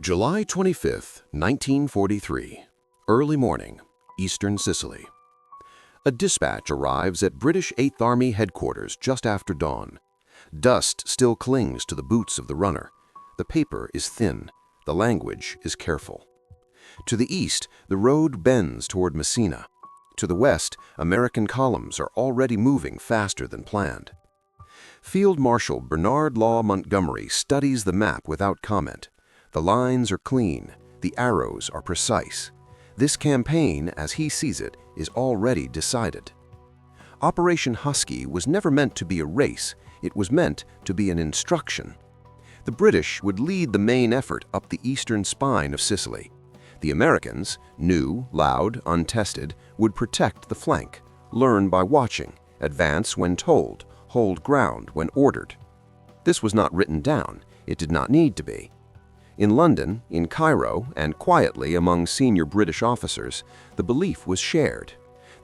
July 25, 1943. Early morning, Eastern Sicily. A dispatch arrives at British 8th Army headquarters just after dawn. Dust still clings to the boots of the runner. The paper is thin. The language is careful. To the east, the road bends toward Messina. To the west, American columns are already moving faster than planned. Field Marshal Bernard Law Montgomery studies the map without comment. The lines are clean. The arrows are precise. This campaign, as he sees it, is already decided. Operation Husky was never meant to be a race. It was meant to be an instruction. The British would lead the main effort up the eastern spine of Sicily. The Americans, new, loud, untested, would protect the flank, learn by watching, advance when told, hold ground when ordered. This was not written down. It did not need to be. In London, in Cairo, and quietly among senior British officers, the belief was shared.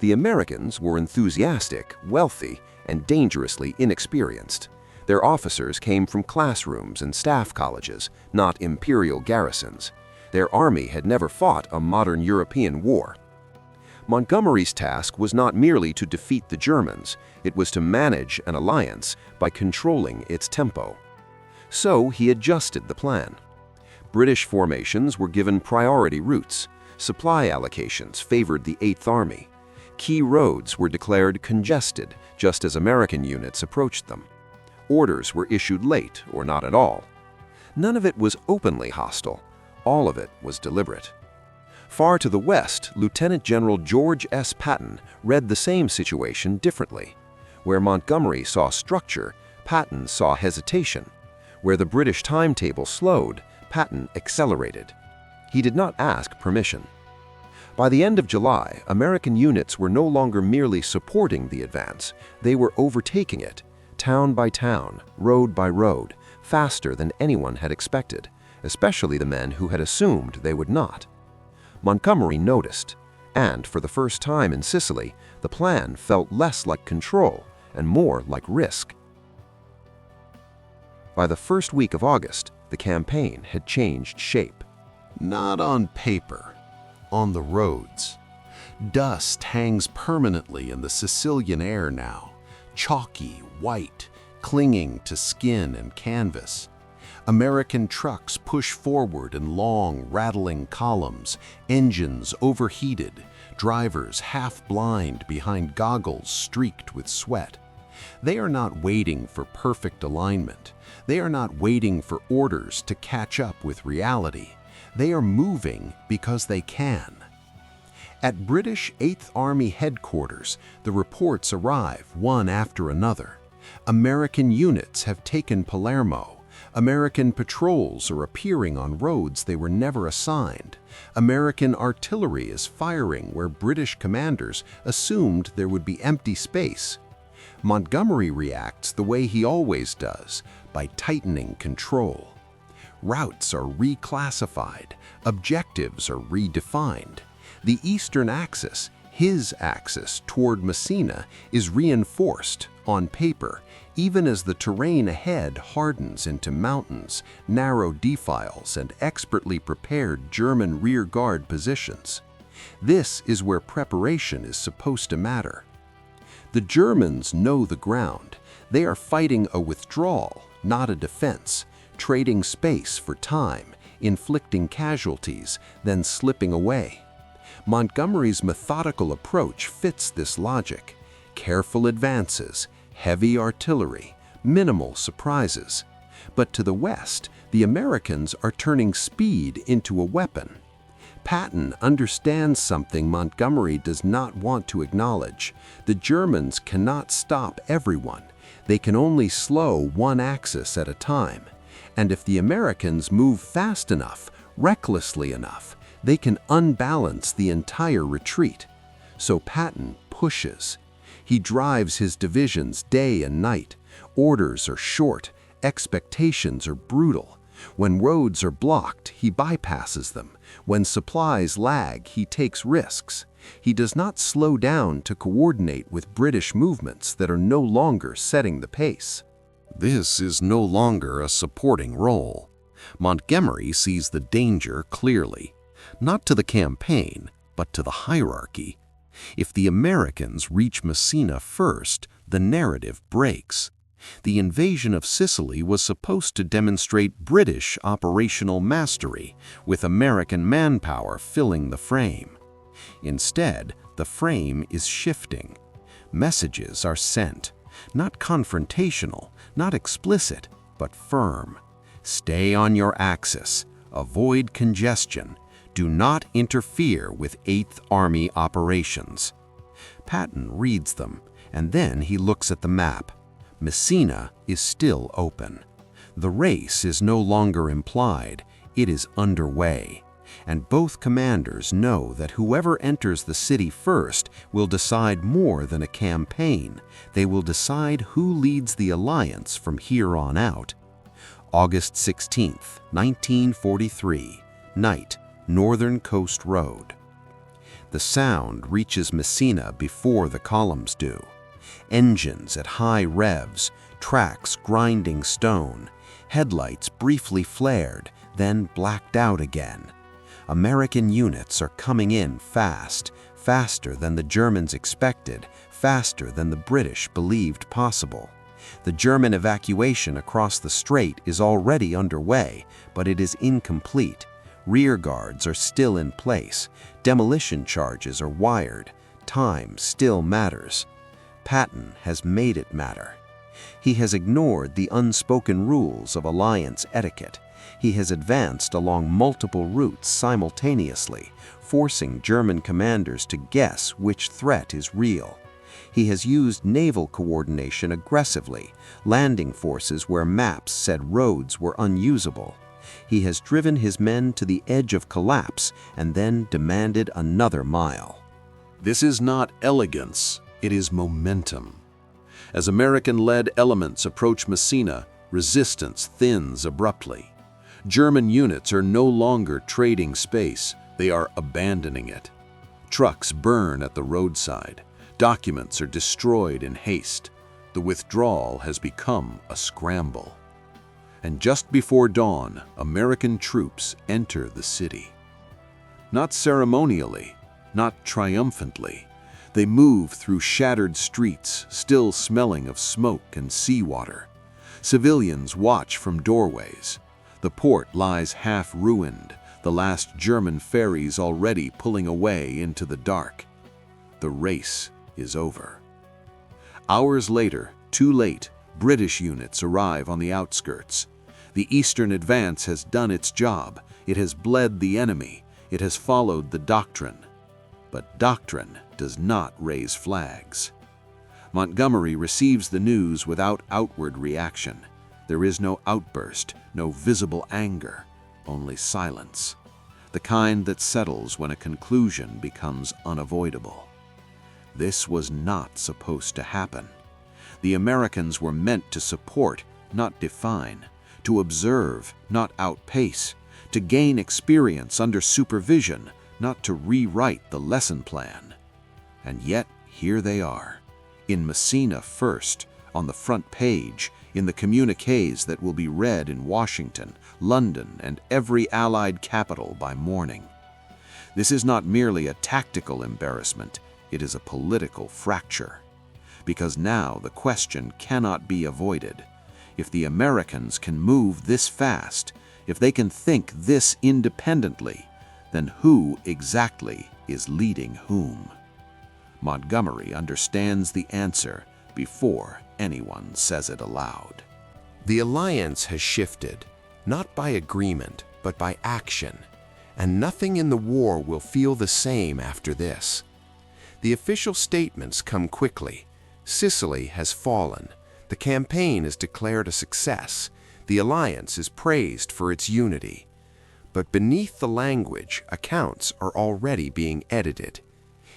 The Americans were enthusiastic, wealthy, and dangerously inexperienced. Their officers came from classrooms and staff colleges, not imperial garrisons. Their army had never fought a modern European war. Montgomery's task was not merely to defeat the Germans, it was to manage an alliance by controlling its tempo. So he adjusted the plan. British formations were given priority routes. Supply allocations favored the 8th Army. Key roads were declared congested, just as American units approached them. Orders were issued late or not at all. None of it was openly hostile. All of it was deliberate. Far to the west, Lieutenant General George S. Patton read the same situation differently. Where Montgomery saw structure, Patton saw hesitation. Where the British timetable slowed, Patton accelerated. He did not ask permission. By the end of July, American units were no longer merely supporting the advance. They were overtaking it, town by town, road by road, faster than anyone had expected, especially the men who had assumed they would not. Montgomery noticed, and for the first time in Sicily, the plan felt less like control and more like risk. By the first week of August, the campaign had changed shape. Not on paper, on the roads. Dust hangs permanently in the Sicilian air now, chalky, white, clinging to skin and canvas. American trucks push forward in long, rattling columns, engines overheated, drivers half-blind behind goggles streaked with sweat. They are not waiting for perfect alignment. They are not waiting for orders to catch up with reality. They are moving because they can. At British 8th Army headquarters, the reports arrive one after another. American units have taken Palermo. American patrols are appearing on roads they were never assigned. American artillery is firing where British commanders assumed there would be empty space. Montgomery reacts the way he always does, by tightening control. Routes are reclassified, objectives are redefined. The eastern axis, his axis toward Messina, is reinforced on paper, even as the terrain ahead hardens into mountains, narrow defiles, and expertly prepared German rearguard positions. This is where preparation is supposed to matter. The Germans know the ground. They are fighting a withdrawal, not a defense, trading space for time, inflicting casualties, then slipping away. Montgomery's methodical approach fits this logic. Careful advances, heavy artillery, minimal surprises. But to the west, the Americans are turning speed into a weapon. Patton understands something Montgomery does not want to acknowledge. The Germans cannot stop everyone. They can only slow one axis at a time. And if the Americans move fast enough, recklessly enough, they can unbalance the entire retreat. So Patton pushes. He drives his divisions day and night. Orders are short, expectations are brutal. When roads are blocked, he bypasses them. When supplies lag, he takes risks. He does not slow down to coordinate with British movements that are no longer setting the pace. This is no longer a supporting role. Montgomery sees the danger clearly, not to the campaign, but to the hierarchy. If the Americans reach Messina first, the narrative breaks. The invasion of Sicily was supposed to demonstrate British operational mastery, with American manpower filling the frame. Instead, the frame is shifting. Messages are sent, not confrontational, not explicit, but firm. Stay on your axis, avoid congestion, do not interfere with 8th Army operations. Patton reads them, and then he looks at the map. Messina is still open. The race is no longer implied, it is underway. And both commanders know that whoever enters the city first will decide more than a campaign. They will decide who leads the alliance from here on out. August 16, 1943, night, Northern Coast Road. The sound reaches Messina before the columns do. Engines at high revs, tracks grinding stone, headlights briefly flared, then blacked out again. American units are coming in fast, faster than the Germans expected, faster than the British believed possible. The German evacuation across the strait is already underway, but it is incomplete. Rear guards are still in place. Demolition charges are wired. Time still matters. Patton has made it matter. He has ignored the unspoken rules of alliance etiquette. He has advanced along multiple routes simultaneously, forcing German commanders to guess which threat is real. He has used naval coordination aggressively, landing forces where maps said roads were unusable. He has driven his men to the edge of collapse and then demanded another mile. This is not elegance, it is momentum. As American-led elements approach Messina, resistance thins abruptly. German units are no longer trading space, they are abandoning it. Trucks burn at the roadside. Documents are destroyed in haste. The withdrawal has become a scramble. And just before dawn, American troops enter the city. Not ceremonially, not triumphantly. They move through shattered streets, still smelling of smoke and seawater. Civilians watch from doorways. The port lies half-ruined, the last German ferries already pulling away into the dark. The race is over. Hours later, too late, British units arrive on the outskirts. The eastern advance has done its job. It has bled the enemy. It has followed the doctrine. But doctrine does not raise flags. Montgomery receives the news without outward reaction. There is no outburst, no visible anger, only silence. The kind that settles when a conclusion becomes unavoidable. This was not supposed to happen. The Americans were meant to support, not define, to observe, not outpace, to gain experience under supervision, not to rewrite the lesson plan. And yet, here they are, in Messina first, on the front page, in the communiques that will be read in Washington, London, and every Allied capital by morning. This is not merely a tactical embarrassment, it is a political fracture. Because now the question cannot be avoided. If the Americans can move this fast, if they can think this independently, then who exactly is leading whom? Montgomery understands the answer before anyone says it aloud. The alliance has shifted, not by agreement, but by action, and nothing in the war will feel the same after this. The official statements come quickly. Sicily has fallen. The campaign is declared a success. The alliance is praised for its unity. But beneath the language, accounts are already being edited.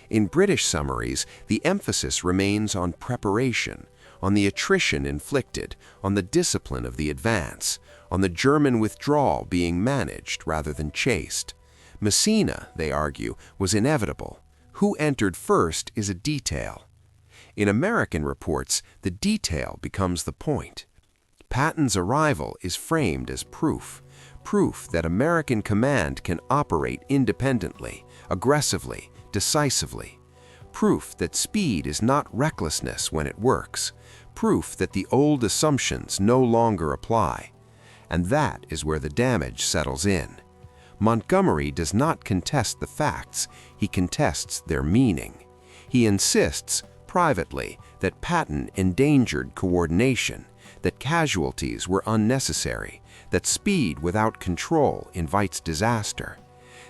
In British summaries, the emphasis remains on preparation, on the attrition inflicted, on the discipline of the advance, on the German withdrawal being managed rather than chased. Messina, they argue, was inevitable. Who entered first is a detail. In American reports, the detail becomes the point. Patton's arrival is framed as proof proof that American command can operate independently, aggressively, decisively. Proof that speed is not recklessness when it works. Proof that the old assumptions no longer apply. And that is where the damage settles in. Montgomery does not contest the facts, he contests their meaning. He insists, privately, that Patton endangered coordination, that casualties were unnecessary, that speed without control invites disaster.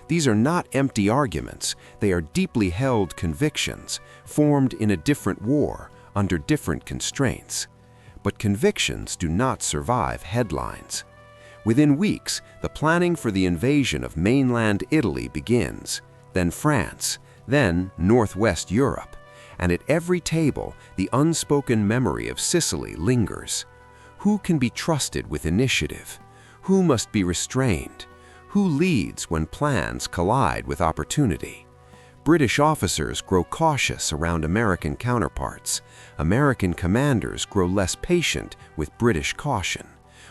These are not empty arguments, they are deeply held convictions, formed in a different war, under different constraints. But convictions do not survive headlines. Within weeks, the planning for the invasion of mainland Italy begins, then France, then Northwest Europe, and at every table, the unspoken memory of Sicily lingers. Who can be trusted with initiative? Who must be restrained? Who leads when plans collide with opportunity? British officers grow cautious around American counterparts. American commanders grow less patient with British caution.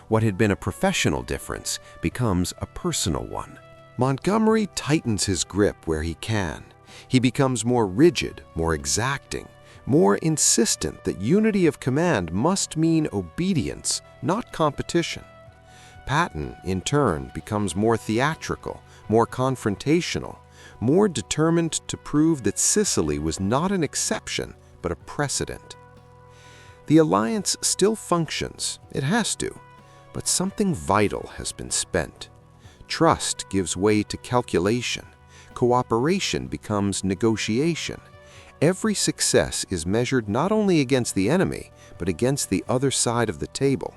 What had been a professional difference becomes a personal one. Montgomery tightens his grip where he can. He becomes more rigid, more exacting, more insistent that unity of command must mean obedience, not competition. Patton, in turn, becomes more theatrical, more confrontational, more determined to prove that Sicily was not an exception, but a precedent. The alliance still functions, it has to, but something vital has been spent. Trust gives way to calculation. Cooperation becomes negotiation. Every success is measured not only against the enemy, but against the other side of the table.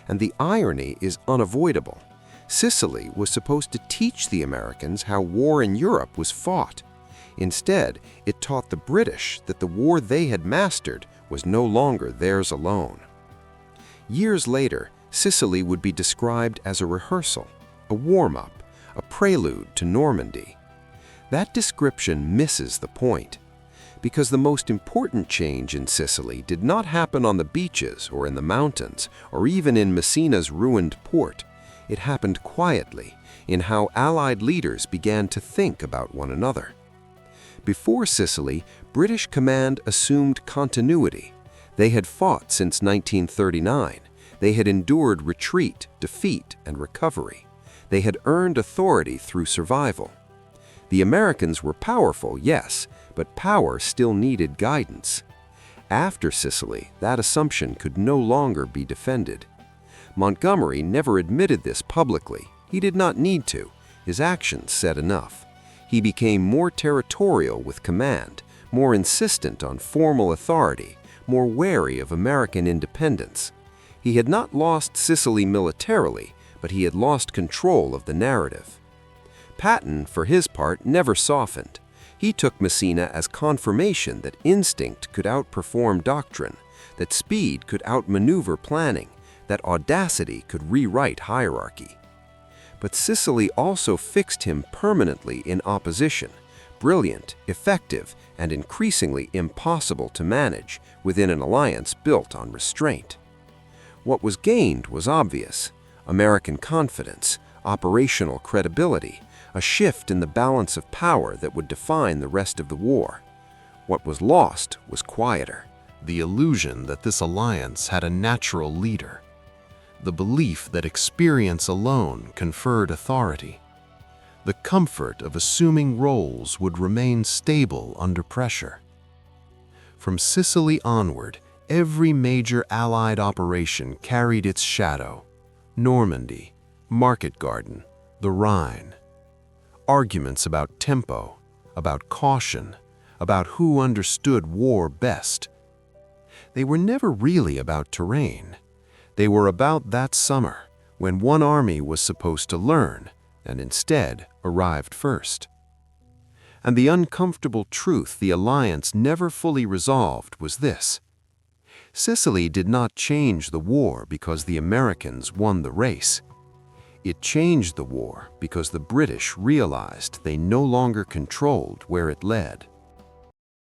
And the irony is unavoidable. Sicily was supposed to teach the Americans how war in Europe was fought. Instead, it taught the British that the war they had mastered was no longer theirs alone. Years later, Sicily would be described as a rehearsal, a warm-up, a prelude to Normandy. That description misses the point, because the most important change in Sicily did not happen on the beaches or in the mountains or even in Messina's ruined port. It happened quietly in how Allied leaders began to think about one another. Before Sicily, British command assumed continuity. They had fought since 1939. They had endured retreat, defeat, and recovery. They had earned authority through survival. The Americans were powerful, yes, but power still needed guidance. After Sicily, that assumption could no longer be defended. Montgomery never admitted this publicly. He did not need to. His actions said enough. He became more territorial with command, more insistent on formal authority, more wary of American independence. He had not lost Sicily militarily, but he had lost control of the narrative. Patton, for his part, never softened. He took Messina as confirmation that instinct could outperform doctrine, that speed could outmaneuver planning, that audacity could rewrite hierarchy. But Sicily also fixed him permanently in opposition, brilliant, effective, and increasingly impossible to manage within an alliance built on restraint. What was gained was obvious: American confidence, operational credibility, a shift in the balance of power that would define the rest of the war. What was lost was quieter. The illusion that this alliance had a natural leader. The belief that experience alone conferred authority. The comfort of assuming roles would remain stable under pressure. From Sicily onward, every major Allied operation carried its shadow. Normandy, Market Garden, the Rhine. Arguments about tempo, about caution, about who understood war best. They were never really about terrain. They were about that summer, when one army was supposed to learn, and instead arrived first. And the uncomfortable truth the alliance never fully resolved was this: Sicily did not change the war because the Americans won the race. It changed the war because the British realized they no longer controlled where it led.